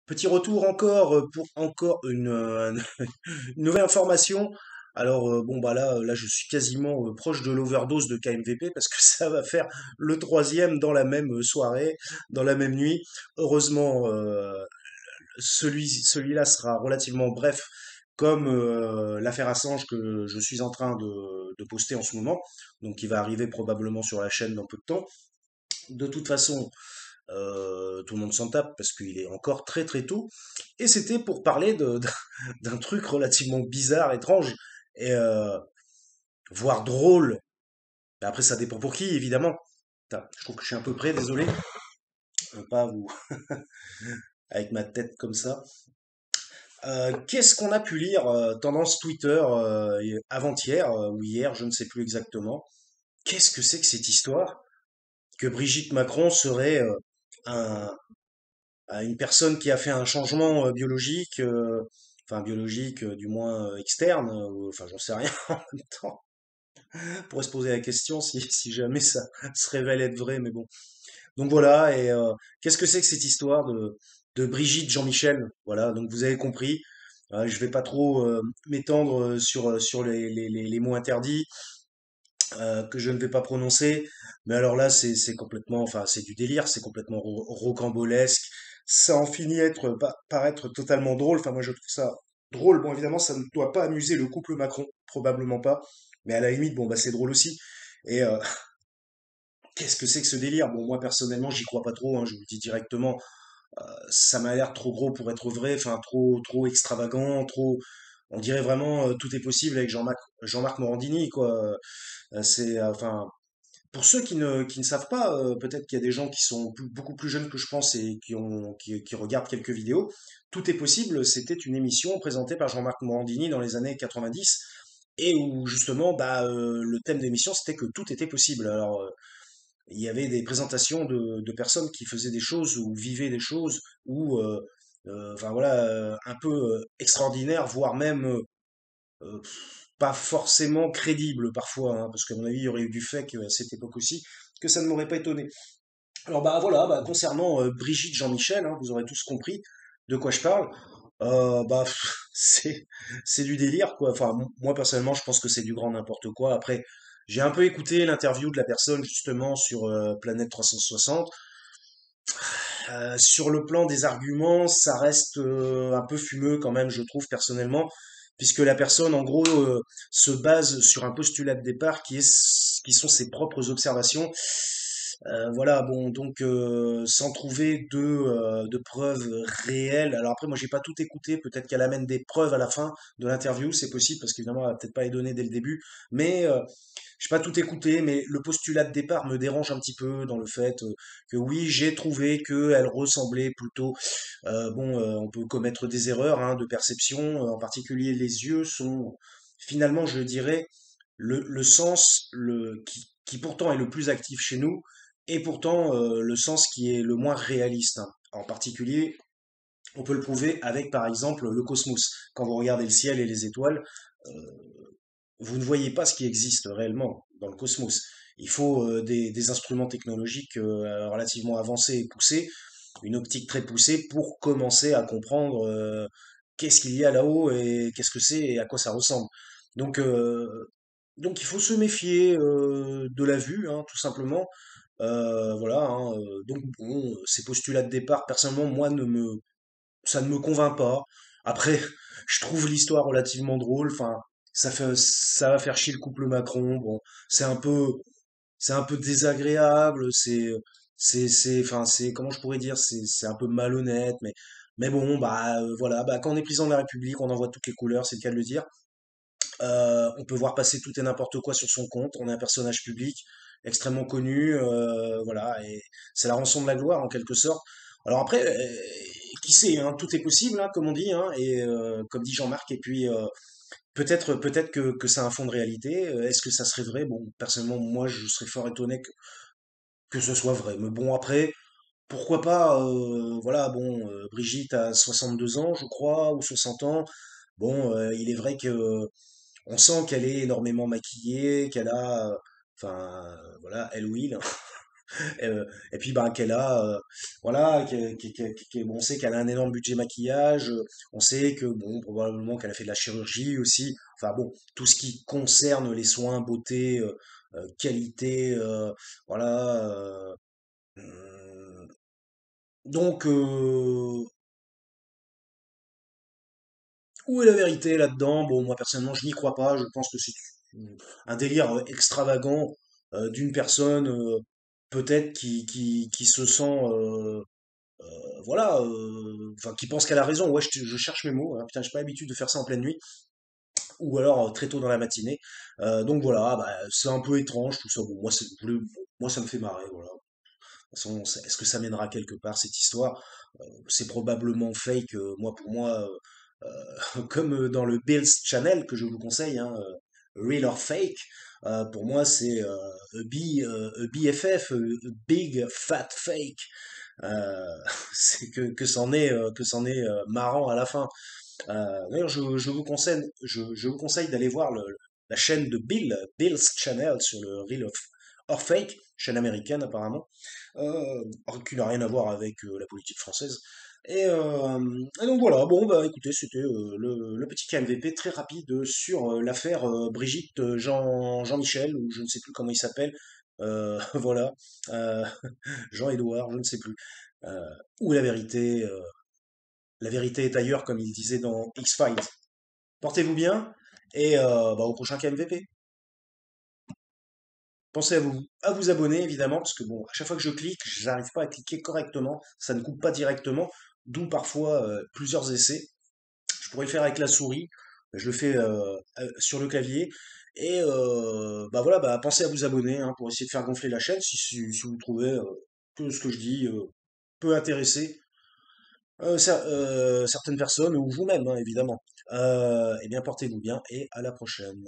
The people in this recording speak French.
Petit retour encore pour encore une nouvelle information. Alors bon bah là je suis quasiment proche de l'overdose de KMVP parce que ça va faire le troisième dans la même soirée, dans la même nuit. Heureusement celui-là sera relativement bref comme l'affaire Assange que je suis en train de poster en ce moment, donc qui va arriver probablement sur la chaîne dans peu de temps. De toute façon, tout le monde s'en tape parce qu'il est encore très très tôt. Et c'était pour parler d'un truc relativement bizarre, étrange, et voire drôle. Mais après, ça dépend pour qui, évidemment. Putain, je trouve que je suis un peu près, désolé. Pas vous, avec ma tête comme ça. Qu'est-ce qu'on a pu lire tendance Twitter avant-hier ou hier, je ne sais plus exactement. Qu'est-ce que c'est que cette histoire que Brigitte Macron serait un, à une personne qui a fait un changement biologique, enfin biologique, du moins externe, ou, enfin j'en sais rien en même temps. On pourrait se poser la question si jamais ça se révèle être vrai, mais bon. Donc voilà, et qu'est-ce que c'est que cette histoire de Brigitte Jean-Michel? Voilà, donc vous avez compris. Je vais pas trop m'étendre sur les mots interdits que je ne vais pas prononcer, mais alors là c'est complètement, enfin c'est du délire, c'est complètement rocambolesque, ça en finit être paraître totalement drôle. Enfin moi je trouve ça drôle. Bon évidemment ça ne doit pas amuser le couple Macron, probablement pas, mais à la limite bon bah c'est drôle aussi. Et qu'est-ce que c'est que ce délire? Bon moi personnellement j'y crois pas trop, hein, je vous le dis directement. Ça m'a l'air trop gros pour être vrai, enfin trop extravagant, trop. On dirait vraiment tout est possible avec Jean-Marc Morandini quoi. C'est enfin pour ceux qui ne savent pas, peut-être qu'il y a des gens qui sont beaucoup plus jeunes que je pense et qui regardent quelques vidéos. Tout est possible, c'était une émission présentée par Jean-Marc Morandini dans les années 90 et où justement bah, le thème de l'émission c'était que tout était possible. Alors il y avait des présentations de personnes qui faisaient des choses ou vivaient des choses ou enfin voilà un peu extraordinaires, voire même euh, pas forcément crédible parfois, hein, parce qu'à mon avis, il y aurait eu du fake à cette époque aussi, que ça ne m'aurait pas étonné. Alors bah voilà, bah, concernant Brigitte Jean-Michel, hein, vous aurez tous compris de quoi je parle. Bah c'est du délire quoi. Enfin moi personnellement, je pense que c'est du grand n'importe quoi. Après, j'ai un peu écouté l'interview de la personne justement sur Planète 360. Sur le plan des arguments, ça reste un peu fumeux quand même, je trouve personnellement, puisque la personne, en gros, se base sur un postulat de départ qui sont ses propres observations. Voilà, bon, donc sans trouver de preuves réelles. Alors après, moi, j'ai pas tout écouté. Peut-être qu'elle amène des preuves à la fin de l'interview, c'est possible, parce qu'évidemment, elle va peut-être pas les donner dès le début. Mais j'ai pas tout écouté, mais le postulat de départ me dérange un petit peu dans le fait que oui, j'ai trouvé qu'elle ressemblait plutôt. Bon, on peut commettre des erreurs hein, de perception, en particulier les yeux sont finalement, je dirais, le sens qui pourtant est le plus actif chez nous, et pourtant le sens qui est le moins réaliste, hein. En particulier, on peut le prouver avec, par exemple, le cosmos. Quand vous regardez le ciel et les étoiles, euh, vous ne voyez pas ce qui existe réellement dans le cosmos. Il faut des instruments technologiques relativement avancés et poussés, une optique très poussée pour commencer à comprendre qu'est-ce qu'il y a là-haut et qu'est-ce que c'est et à quoi ça ressemble. Donc, euh, donc il faut se méfier de la vue, hein, tout simplement. Voilà. Hein, donc bon, ces postulats de départ, personnellement, moi, ça ne me convainc pas. Après, je trouve l'histoire relativement drôle. Enfin, ça va faire chier le couple Macron. Bon, c'est un peu, c'est un peu désagréable. Enfin, comment je pourrais dire, c'est un peu malhonnête. Mais bon, bah voilà. Bah quand on est président de la République, on en voit toutes les couleurs. C'est le cas de le dire. On peut voir passer tout et n'importe quoi sur son compte. On est un personnage public extrêmement connu, voilà, et c'est la rançon de la gloire en quelque sorte. Alors après, qui sait, hein, tout est possible, hein, comme on dit, hein, et comme dit Jean-Marc. Et puis peut-être que c'est un fond de réalité. Est-ce que ça serait vrai? Bon, personnellement, moi, je serais fort étonné que ce soit vrai. Mais bon, après, pourquoi pas? Voilà, bon, Brigitte a 62 ans, je crois, ou 60 ans. Bon, il est vrai que on sent qu'elle est énormément maquillée, qu'elle a, enfin, voilà, elle ou il, hein. Et puis ben qu'elle a voilà bon, on sait qu'elle a un énorme budget maquillage, on sait que bon probablement qu'elle a fait de la chirurgie aussi, enfin bon tout ce qui concerne les soins beauté, qualité, voilà, hum, donc où est la vérité là-dedans? Bon, moi personnellement, je n'y crois pas. Je pense que c'est un délire extravagant d'une personne peut-être qui se sent voilà, enfin qui pense qu'elle a raison. Ouais, je cherche mes mots, hein. Putain, j'ai pas l'habitude de faire ça en pleine nuit ou alors très tôt dans la matinée. Donc voilà, bah, c'est un peu étrange tout ça. Bon, moi ça me fait marrer. Voilà. De toute façon, est-ce que ça mènera quelque part cette histoire? C'est probablement fake. Moi, pour moi, comme dans le Bills Channel que je vous conseille, hein, Real or Fake, pour moi c'est a BFF, a Big Fat Fake. Euh, c'est que c'en est marrant à la fin. D'ailleurs, je vous conseille d'aller voir la chaîne de Bill's Channel sur le Real of or Fake, chaîne américaine apparemment, qui n'a rien à voir avec la politique française. Et donc voilà, bon bah écoutez, c'était le petit KMVP très rapide sur l'affaire Brigitte Jean-Michel, ou je ne sais plus comment il s'appelle, voilà, euh, Jean-Édouard, je ne sais plus. Euh, où est la vérité est ailleurs, comme il disait dans X-Files. Portez-vous bien et bah, au prochain KMVP. Pensez à vous abonner évidemment, parce que bon, à chaque fois que je clique, j'arrive pas à cliquer correctement, ça ne coupe pas directement, d'où parfois plusieurs essais. Je pourrais le faire avec la souris, je le fais sur le clavier. Et bah voilà, bah, pensez à vous abonner hein, pour essayer de faire gonfler la chaîne si vous trouvez que ce que je dis peut intéresser certaines personnes ou vous-même, hein, évidemment. Eh bien, portez-vous bien et à la prochaine.